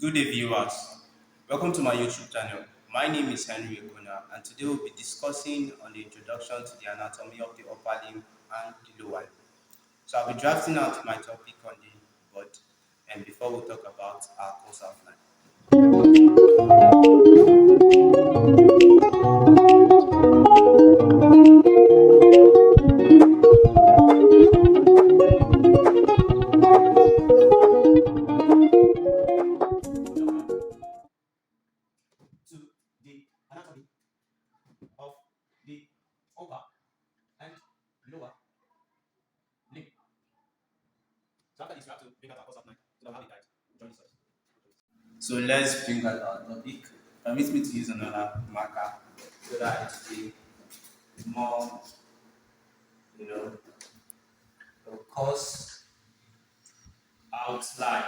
Good day, viewers. Welcome to my YouTube channel. My name is Henry Ekuna, and today we'll be discussing on the introduction to the anatomy of the upper limb and the lower limb. So I'll be drafting out my topic on the board, and before we talk about our course outline. To the anatomy of the upper and lower limb. So after this, we have to bring out our course outline so that we have a guide. Join this. So let's bring out our topic. Permit me to use another marker so that it will be more, the course outline.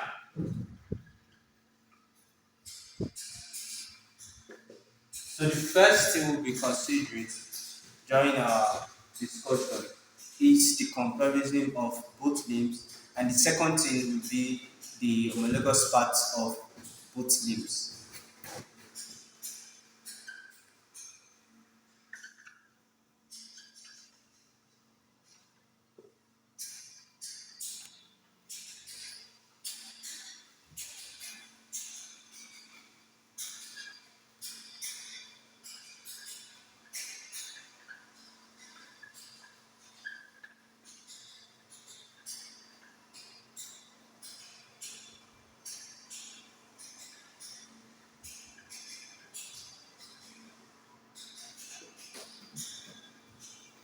So the first thing we'll be considering during our discussion is the comparison of both limbs, and the second thing will be the homologous parts of both limbs.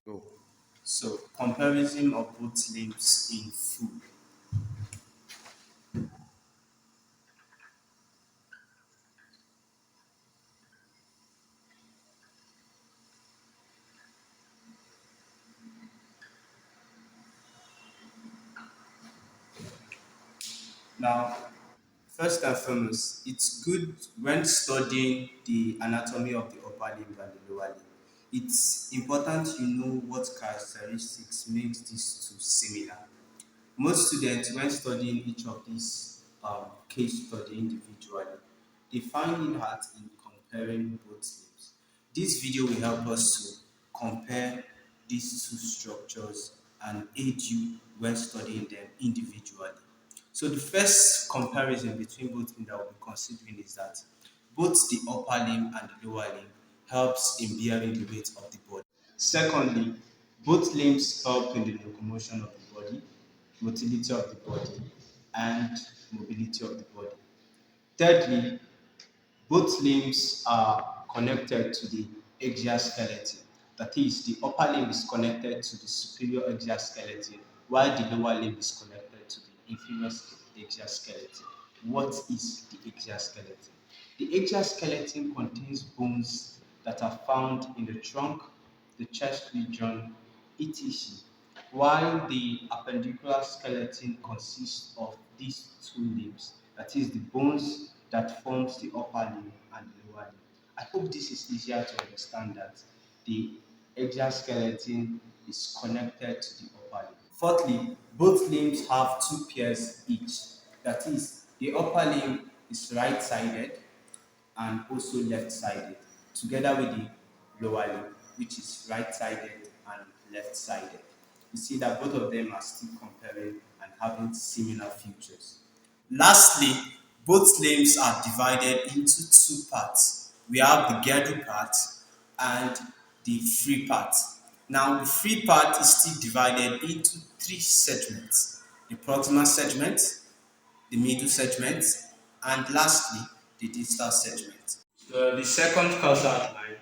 Go. So comparison of both limbs in full. Now, first and foremost, it's good when studying the anatomy of the upper limb and the lower limb. It's important you know what characteristics makes these two similar. Most students, when studying each of these case study individually, they find it hard in comparing both limbs. This video will help us to compare these two structures and aid you when studying them individually. So the first comparison between both limbs that we'll be considering is that both the upper limb and the lower limb helps in bearing the weight of the body. Secondly, both limbs help in the locomotion of the body, motility of the body, and mobility of the body. Thirdly, both limbs are connected to the axial skeleton. That is, the upper limb is connected to the superior axial skeleton, while the lower limb is connected to the inferior axial skeleton. What is the axial skeleton? The axial skeleton contains bones that are found in the trunk, the chest region, etc. While the appendicular skeleton consists of these two limbs, that is the bones that forms the upper limb and the lower limb. I hope this is easier to understand that the axial skeleton is connected to the upper limb. Fourthly, both limbs have two pairs each. That is, the upper limb is right-sided and also left-sided, together with the lower limb, which is right-sided and left-sided. You see that both of them are still comparing and having similar features. Lastly, both limbs are divided into two parts. We have the girdle part and the free part. Now, the free part is still divided into three segments: the proximal segment, the middle segment, and lastly, the distal segment. So, the second course outline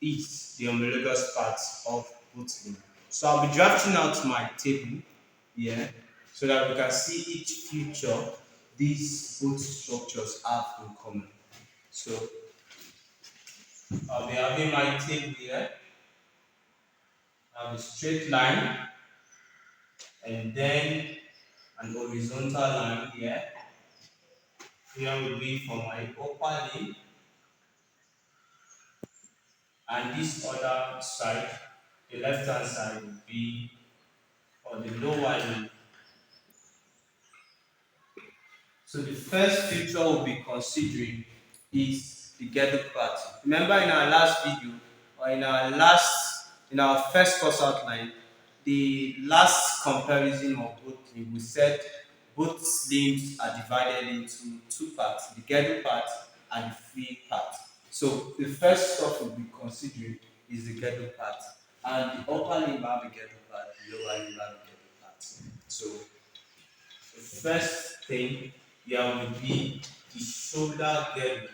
is the homologous parts of both limbs. So, I'll be drafting out my table here so that we can see each feature these both structures have in common. So, I'll be having my table here. I have a straight line and then an horizontal line here. Here will be for my upper limb, and this other side, the left hand side, will be for the lower limb. So the first feature we'll be considering is the girdle part. Remember in our last video or in our first course outline, the last comparison of both limbs, we said both limbs are divided into two parts, the girdle part and the free part. So the first stuff we'll be considering is the girdle part. And the upper limb have a girdle part, the lower limb have a girdle part. So the first thing here will be the shoulder girdle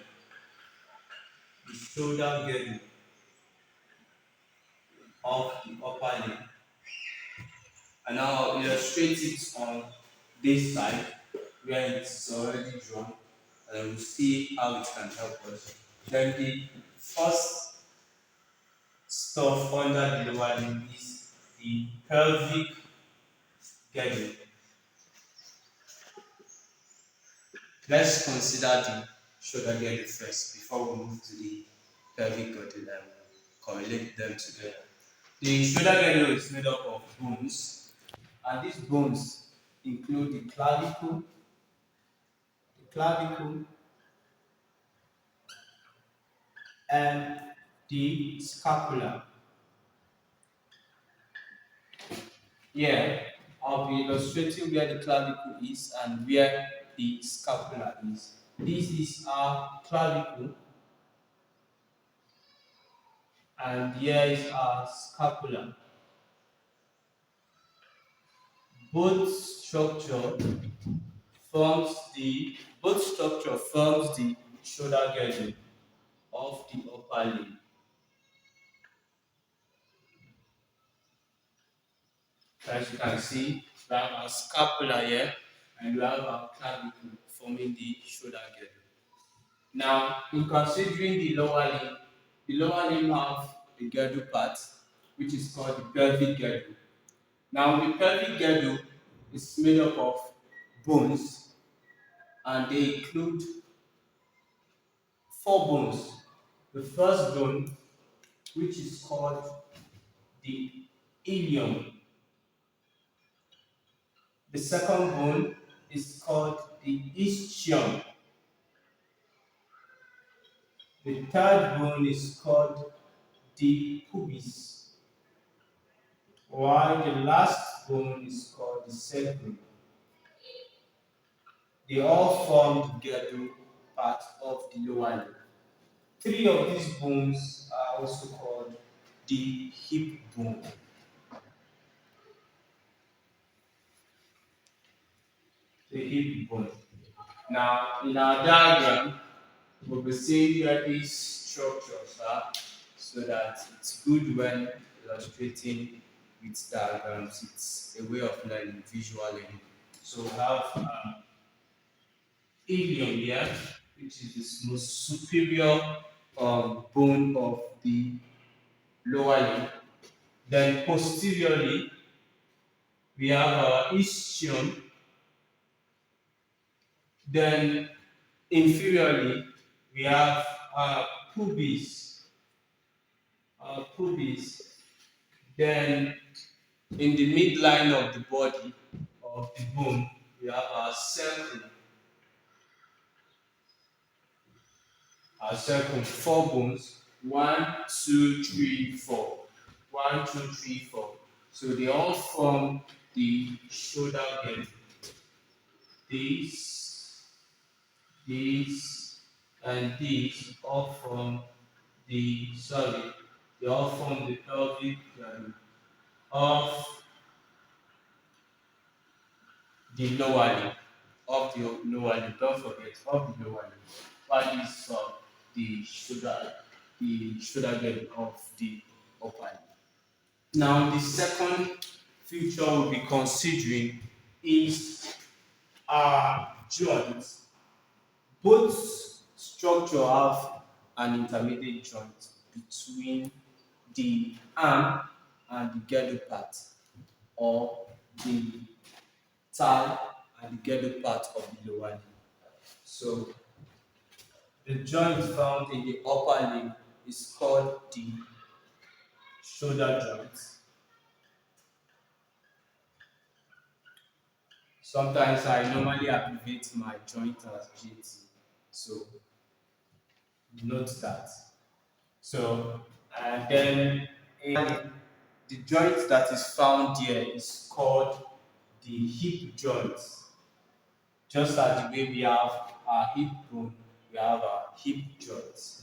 of the upper limb. And now I'll illustrate it on this side where it's already drawn, and we'll see how it can help us. Then the first stuff under the lower limb is the pelvic girdle. Let's consider the shoulder girdle first before we move to the pelvic girdle and correlate them together. The shoulder girdle is made up of bones, and these bones include the clavicle, and the scapula. Here, I'll be illustrating where the clavicle is and where the scapula is. This is our clavicle, and here is our scapula. Both structure both structure forms the shoulder girdle of the upper limb. As you can see, we have our scapula here and we have our clavicle forming the shoulder girdle. Now, in considering the lower limb have a girdle part, which is called the pelvic girdle. Now, the pelvic girdle is made up of bones, and they include four bones. The first bone, which is called the ilium. The second bone is called the ischium. The third bone is called the pubis, while the last bone is called the sacrum. They all form the girdle part of the lower limb. Three of these bones are also called the hip bone. The hip bone. Now, in our diagram, we'll be seeing where these structures are so that it's good when illustrating with diagrams. It's a way of learning, visual learning. So we have ilium here, which is the most superior bone of the lower limb. Then posteriorly, we have our ischium. Then inferiorly, we have our pubis. Pubis. Then in the midline of the body of the bone, we have our sacrum. Our sacrum, four bones. One, two, three, four. One, two, three, four. So they all form the shoulder girdle. These, these, and these all form they all form the pelvic girdle of the lower limb. Of the lower limb. Don't forget, of the lower limb. While these form the shoulder girdle of the upper limb. Now, the second feature we'll be considering is our joints. Both structure have an intermediate joint between the arm and the girdle part, or the thigh and the girdle part of the lower limb. So, the joint found in the upper limb is called the shoulder joint. Sometimes I normally abbreviate my joint as JT. So note that. So and then the joint that is found here is called the hip joint. Just as the way we have our hip bone, we have our hip joint.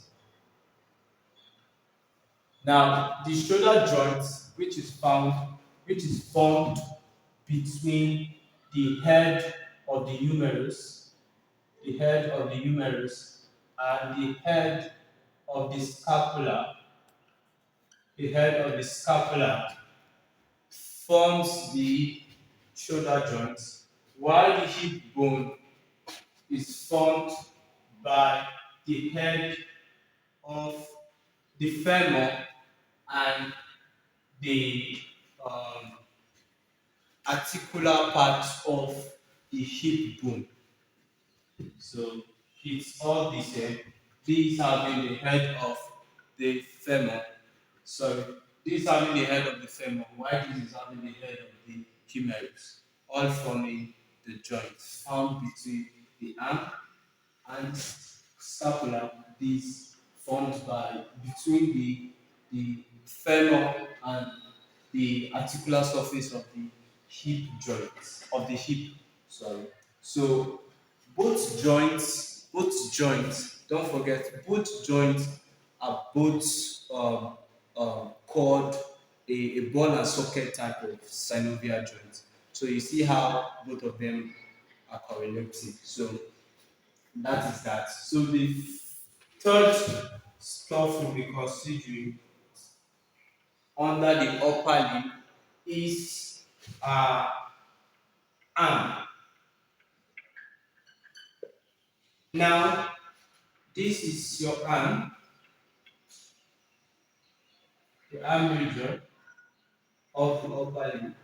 Now, the shoulder joint, which is formed between the head of the humerus, and the head of the scapula, forms the shoulder joint, while the hip bone is formed by the head of the femur and the um, articular part of the hip bone. So it's all the same. These having the head of the femur. Sorry, this having the head of the femur, while this is having the head of the humerus. All forming the joint found between the arm and scapula. This formed by between the femur and the articular surface of the hip joint of the hip. Sorry. So both joints. Don't forget, both joints are both called a ball and socket type of synovial joint. So you see how both of them are correlative. So that is that. So the third stuff we'll be considering under the upper limb is uh, arm. Now, this is your arm, the arm region of the upper limb.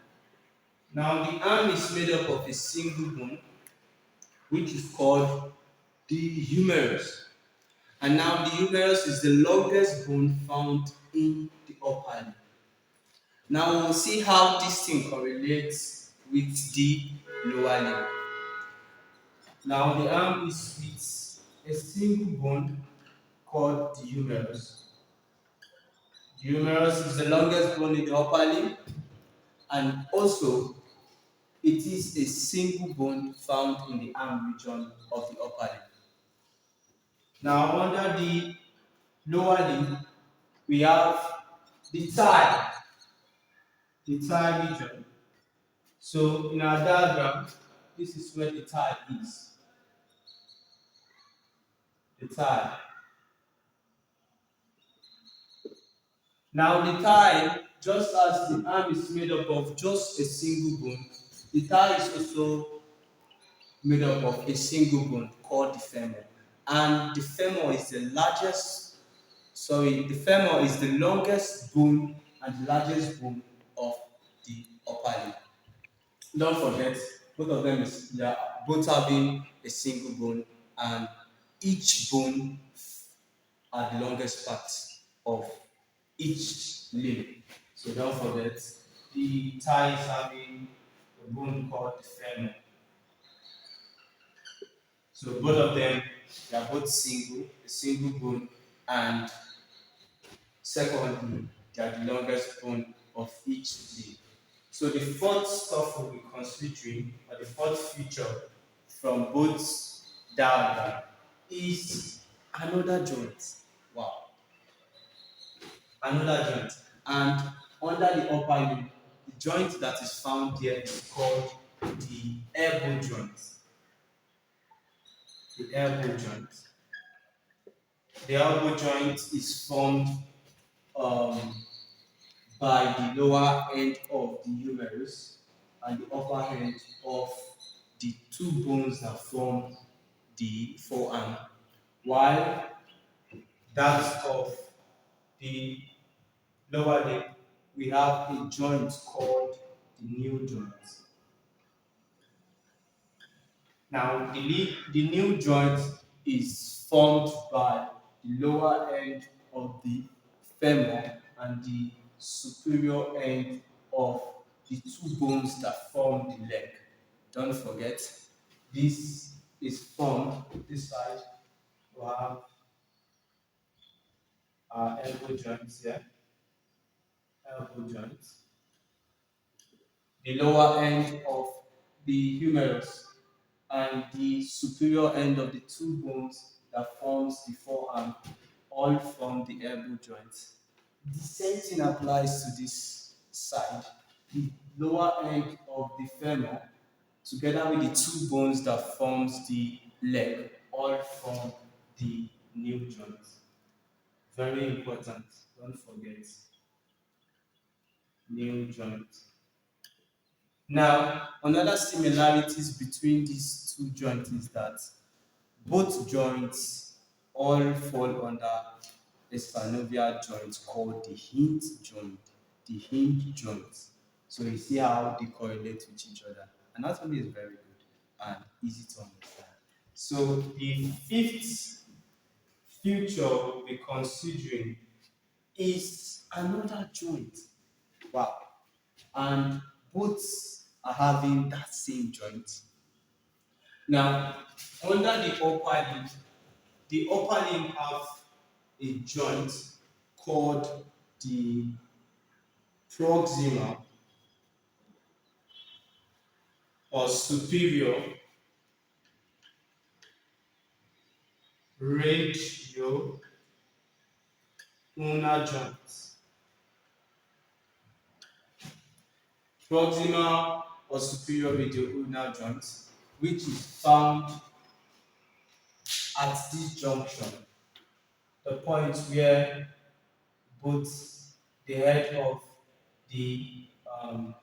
Now, the arm is made up of a single bone, which is called the humerus. And now, the humerus is the longest bone found in the upper limb. Now, we'll see how this thing correlates with the lower limb. Now, the arm is with a single bone called the humerus. The humerus is the longest bone in the upper limb, and also it is a single bone found in the arm region of the upper limb. Now, under the lower limb, we have the thigh region. So, in our diagram, this is where the thigh is. The thigh. Now, the thigh, just as the arm is made up of just a single bone, the thigh is also made up of a single bone called the femur. And the femur is the femur is the longest bone and the largest bone of the upper limb. Don't forget, both of them they are both having a single bone, and each bone are the longest part of each limb. So don't forget, the thigh is having a bone called the femur. So both of them, they are both a single bone, and secondly, they are the longest bone of each limb. So the fourth stuff we'll be considering, or the fourth feature from both diagram, is another joint. Wow, another joint. And under the upper limb, the joint that is found here is called the elbow joint. The elbow joint. The elbow joint is formed um, by the lower end of the humerus and the upper end of the two bones that form the forearm, while that of the lower leg, we have a joint called the knee joint. Now, the knee joint is formed by the lower end of the femur and the superior end of the two bones that form the leg. Don't forget, this is formed. This side we have our elbow joints here, elbow joints. The lower end of the humerus and the superior end of the two bones that forms the forearm all form the elbow joint. The same thing applies to this side. The lower end of the femur together with the two bones that forms the leg all form the knee joint. Very important, don't forget knee joint. Now, another similarities between these two joints is that both joints all fall under a synovial joint called the hinge joint. The hinge joint. So you see how they correlate with each other. Anatomy is very good and easy to understand. So the fifth feature we'll be considering is another joint. Wow. And both are having that same joint. Now, under the upper limb have a joint called the proximal or superior radioulnar joint. Proximal or superior radioulnar joint, which is found at this junction, the point where both the head the of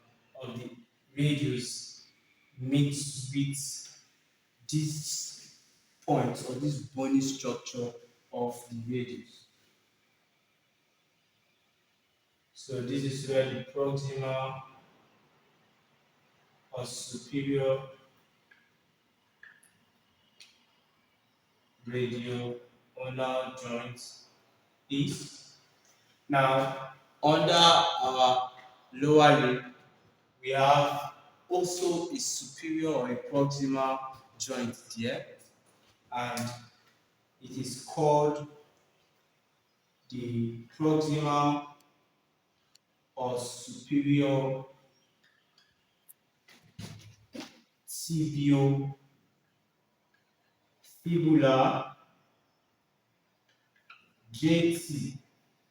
the radius meets with this point or this bony structure of the radius. So this is where the proximal or superior radioulnar joint is. Now, under our lower limb, we have also a superior or a proximal joint there, and it is called the proximal or superior tibiofibular JT.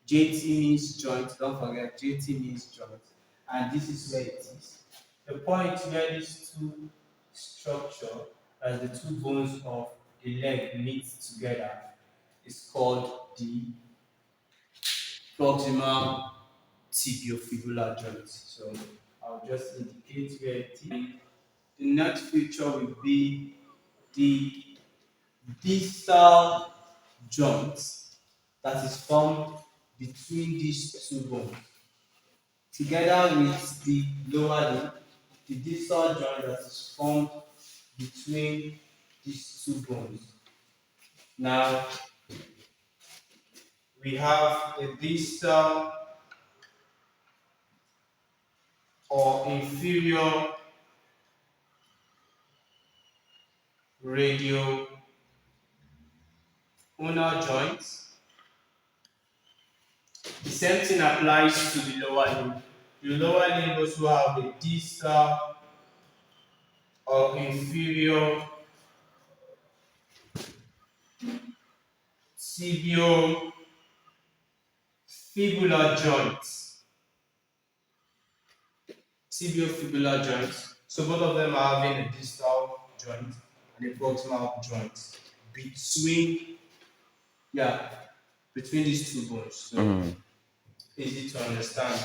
JT means joint, don't forget, JT means joint. And this is where it is. The point where these two structure, as the two bones of the leg meet together, is called the proximal tibiofibular joint. So I'll just indicate where it is. The next feature will be the distal joint that is formed between these two bones. Together with the lower limb, the distal joint that is formed between these two bones. Now, we have a distal or inferior radioulnar joint. The same thing applies to the lower limb. The lower limb also have a distal or inferior tibiofibular joint. Tibiofibular joint. So both of them are having a distal joint and a proximal joint between, yeah, between these two bones. So easy to understand.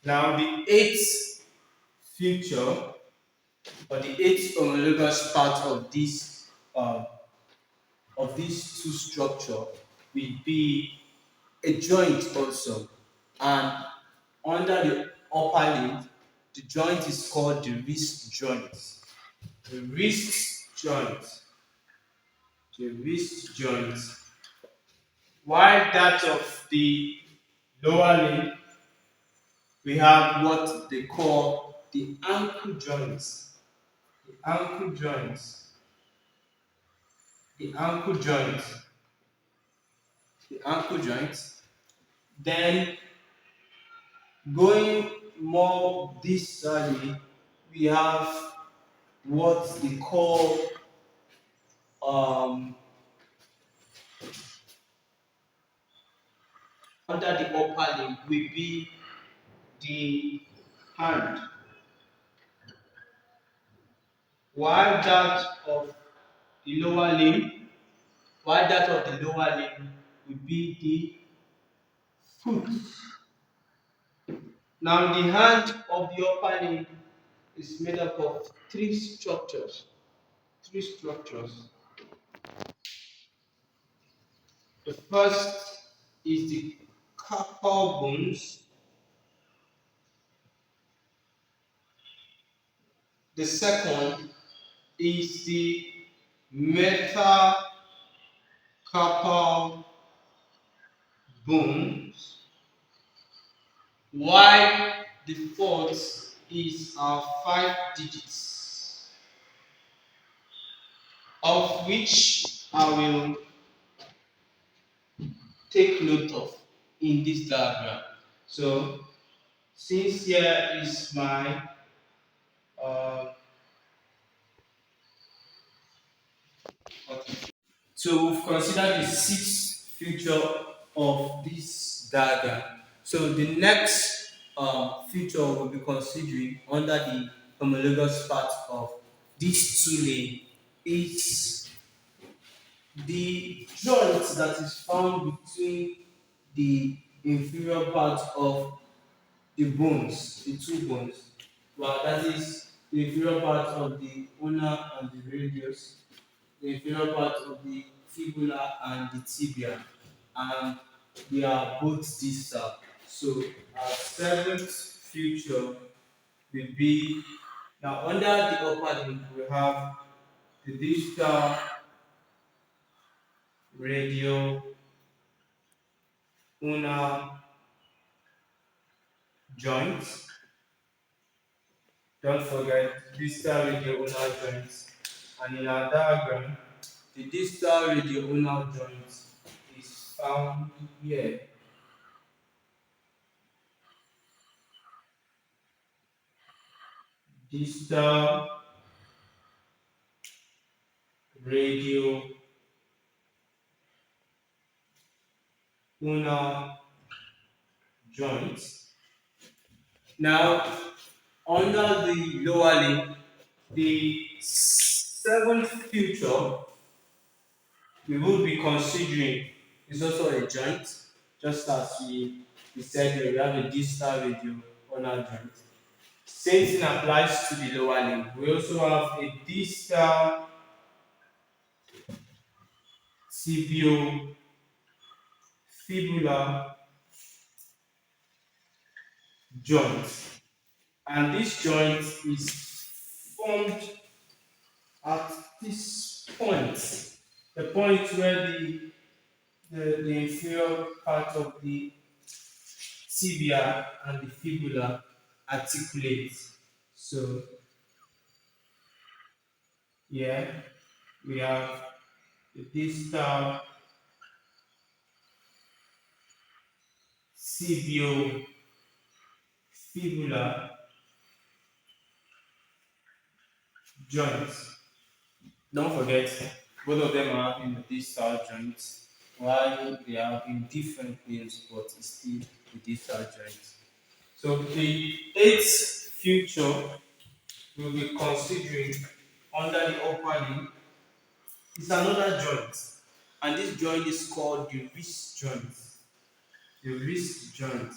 Now the eighth feature or the eighth homologous part of this of these two structure will be a joint also, and under the upper limb the joint is called the wrist joint. The wrist joint. The wrist joint. While that of the lower limb, we have what they call the ankle joint. the ankle joint, the ankle joint, the ankle joint. Then going more distally, we have what they call um, under the upper limb will be the hand, while that of the lower limb, while that of the lower limb will be the foot. Now the hand of the upper limb is made up of three structures. Three structures. The first is the carpal bones. The second is the metacarpal bones, while the fourth is our five digits, of which I will take note of in this diagram. So, since here is my uh, so we've considered the sixth feature of this diagram. So the next feature we'll be considering under the homologous part of this two lane is the joint that is found between the inferior part of the bones, the two bones. Well, that is the inferior part of the ulna and the radius, the inferior part of the fibula and the tibia, and they are both distal. So our seventh feature will be now under the upper limb we have the distal radial ulnar joint. Don't forget distal radial ulnar joint. And in our diagram, the distal radial ulnar joint is found here. Distal radial ulnar joint. Now, under the lower limb, the seventh feature we will be considering is also a joint, just as we said here, we have a distal radial ulnar joint. Same thing applies to the lower limb. We also have a distal tibiofibular joint, and this joint is formed at this point, the point where the inferior part of the tibia and the fibula articulate. So here we have the distal tibiofibular joint. Don't forget, both of them are in the distal joint, while they are in different planes, but it's still the distal joint. So the eighth feature we'll be considering under the upper limb is another joint, and this joint is called the wrist joint. The wrist joint.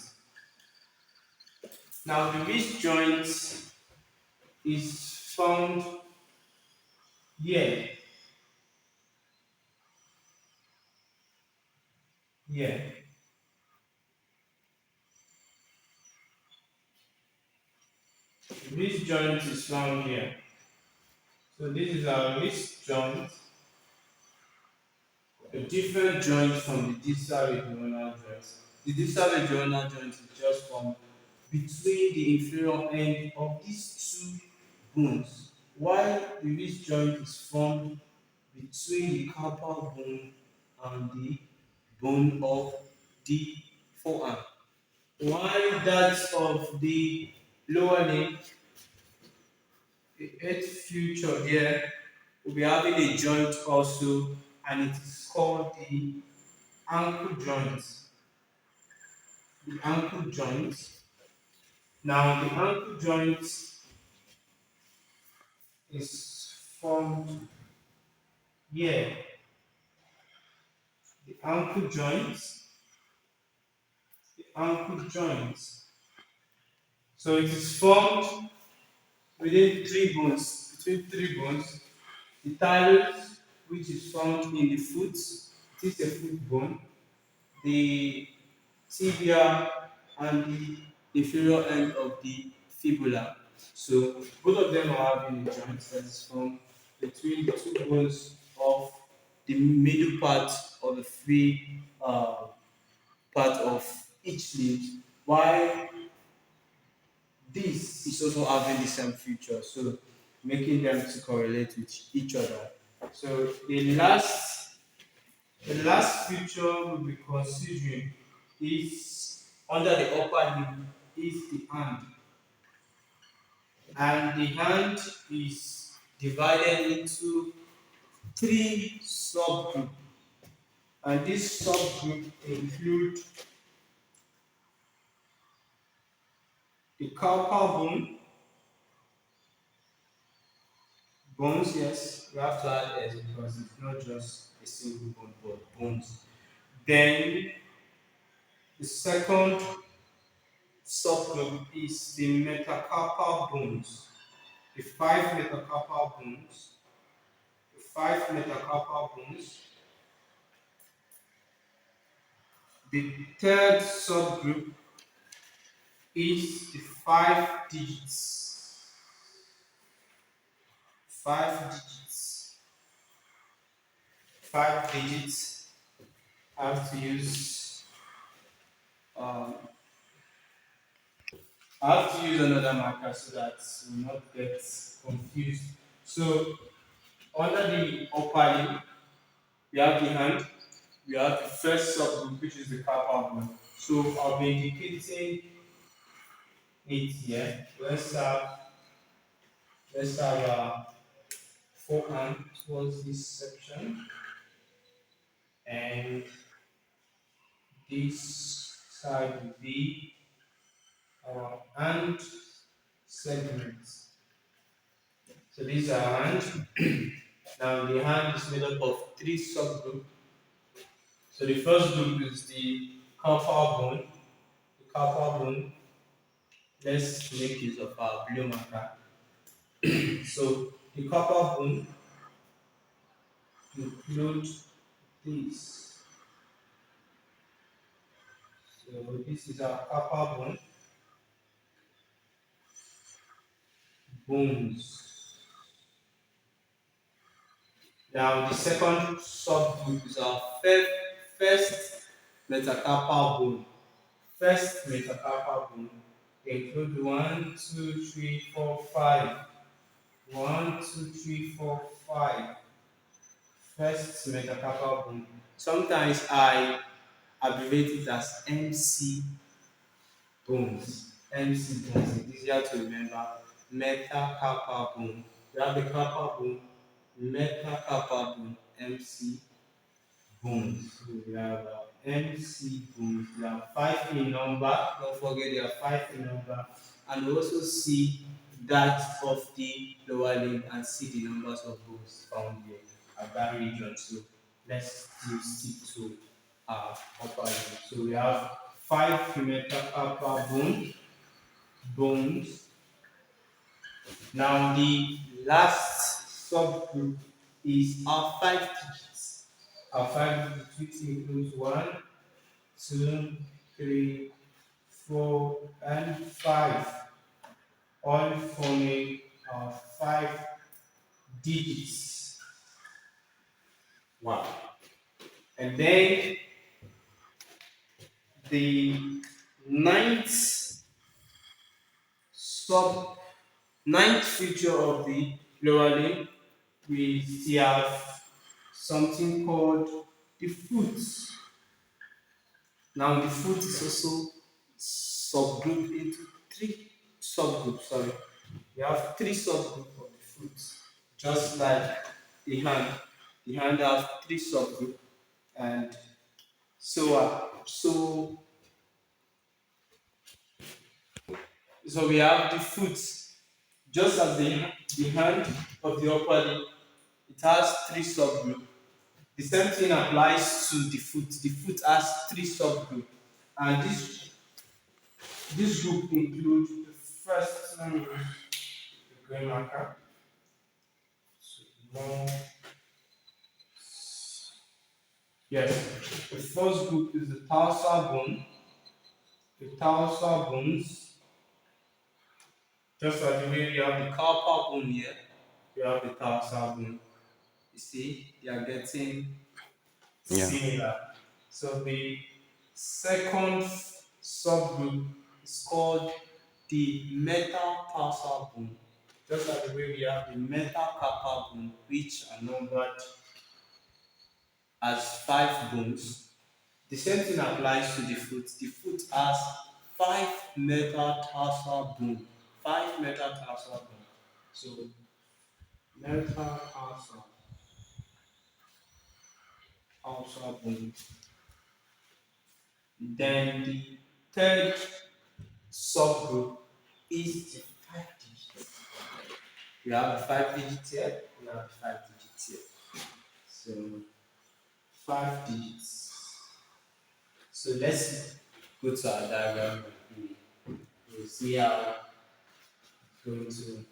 Now, the wrist joint is found here, here. The wrist joint is found here. So this is our wrist joint, a different joint from the distal radioulnar joint. The distal radioulnar joint is just formed between the inferior end of these two bones, Why the wrist joint is formed between the carpal bone and the bone of the forearm. Why that of the lower limb, the eighth future there, will be having a joint also, and it is called the ankle joint. The ankle joint. Now, the ankle joint is formed here. The ankle joint, the ankle joint. So it is formed within three bones, between three bones. The talus, which is found in the foot, it is a foot bone. The tibia and the inferior end of the fibula. So both of them are having a joint that is formed between the two bones of the middle part of the free part of each limb, while this is also having the same feature, so making them to correlate with each other. So the last feature we'll be considering is under the upper limb is the hand. And the hand is divided into three subgroups. And these subgroups include the carpal bones, yes, we have to add S because it's not just a single bone, but bones. Then the second subgroup is the metacarpal bones. The five metacarpal bones. The five metacarpal bones. The third subgroup is the five digits. Five digits. Five digits. I have to use um, I have to use another marker so that we will not get confused. So under the upper limb, we have the hand, we have the first subgroup which is the carpal bone. So I'll be indicating it here. Let's have forehand towards this section, and this side will be our hand segment. So these are hand. Now the hand is made up of three subgroups. So the first group is the carpal bone. The carpal bone. Let's make use of our blue marker. So the carpal bone includes this. So this is our carpal bones. Now the second subgroup is our first metacarpal bone. First metacarpal bone include 1, 2, 3, 4, 5. 1, 2, 3, 4, 5. First metacarpal bone. Sometimes I abbreviate it as MC bones. MC bones. It's easier to remember. Metacarpal bone. We have the carpal bone, metacarpal bone, MC bones. So we have MC bones. They are five in number. Don't forget they are five in number. And we also see that of the lower limb and see the numbers of bones found here at that region. So let's still stick to our upper limb. So we have five metacarpal bones. Now the last subgroup is our five digits. Our five digits, which includes 1, 2, 3, 4, and 5, all forming our five digits. Wow. And then the ninth sub ninth feature of the lower limb, we still have something called the foot. Now the foot is also subgrouped into three subgroups. Sorry, we have three subgroups of the foot, just like the hand. The hand has three subgroups, and so we have the foot, just as the hand of the upper limb. It has three subgroups. The same thing applies to the foot. The foot has three subgroups, and this group includes the first. Let me use the green marker. So, no. Yes, the first group is the tarsal bone. The tarsal bones, just like the way we have the carpal bone here, we have the tarsal bone. You see, they are getting Yeah. similar. So the second subgroup is called the metatarsal bone. Just like the way we have the metacarpal bone, which are numbered as 5 bones. The same thing applies to the foot. The foot has 5 metatarsal bone. 5 metatarsal bone. So metatarsal bone. Then the third subgroup is the 5 digits. We have the 5 digits here. We have the 5 digits here. So 5 digits. So let's go to our diagram. We'll see how it's going to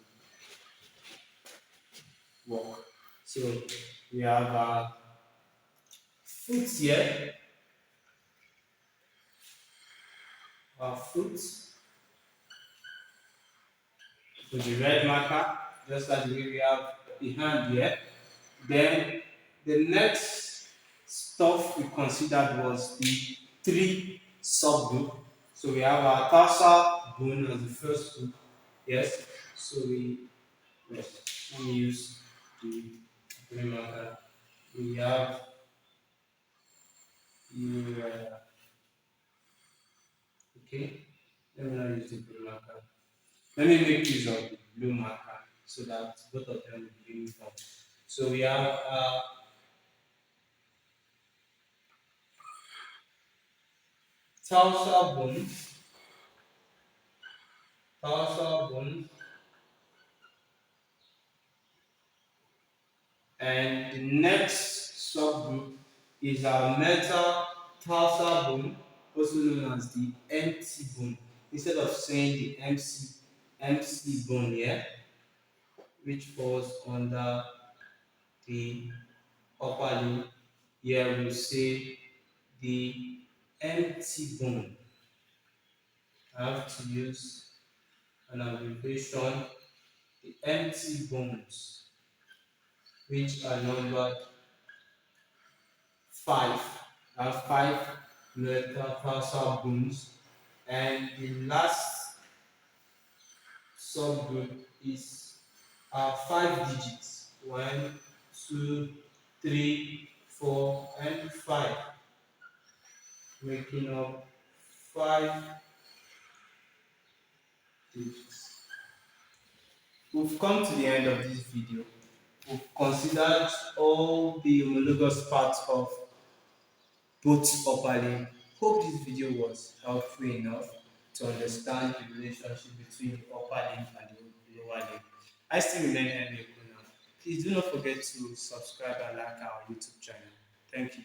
work. So we have our foot here, our foot with the red marker, just like the way we have the hand here. Then the next stuff we considered was the three subgroup. So we have our tarsal bone as the first group. Yes. So yes, let me use the green marker. We have the okay. Let me not use the blue marker. Let me make use of the blue marker so that both of them will be uniform. So we have tarsal bone, tarsal bone, and the next subgroup is our metatarsal bone, also known as the empty bone. Instead of saying the MC bone here, which falls under the upper limb, here we say the empty bone. I have to use an abbreviation, the empty bones, which are numbered 5. I have 5 metatarsal bones, and the last subgroup is 5 digits 1, 2, 3, 4, and 5, making up 5 digits. We've come to the end of this video. We've considered all the homologous parts of both upper limb. Hope this video was helpful enough to understand the relationship between the upper limb and the lower limb. I still remain Henry Kuna. Please do not forget to subscribe and like our YouTube channel. Thank you.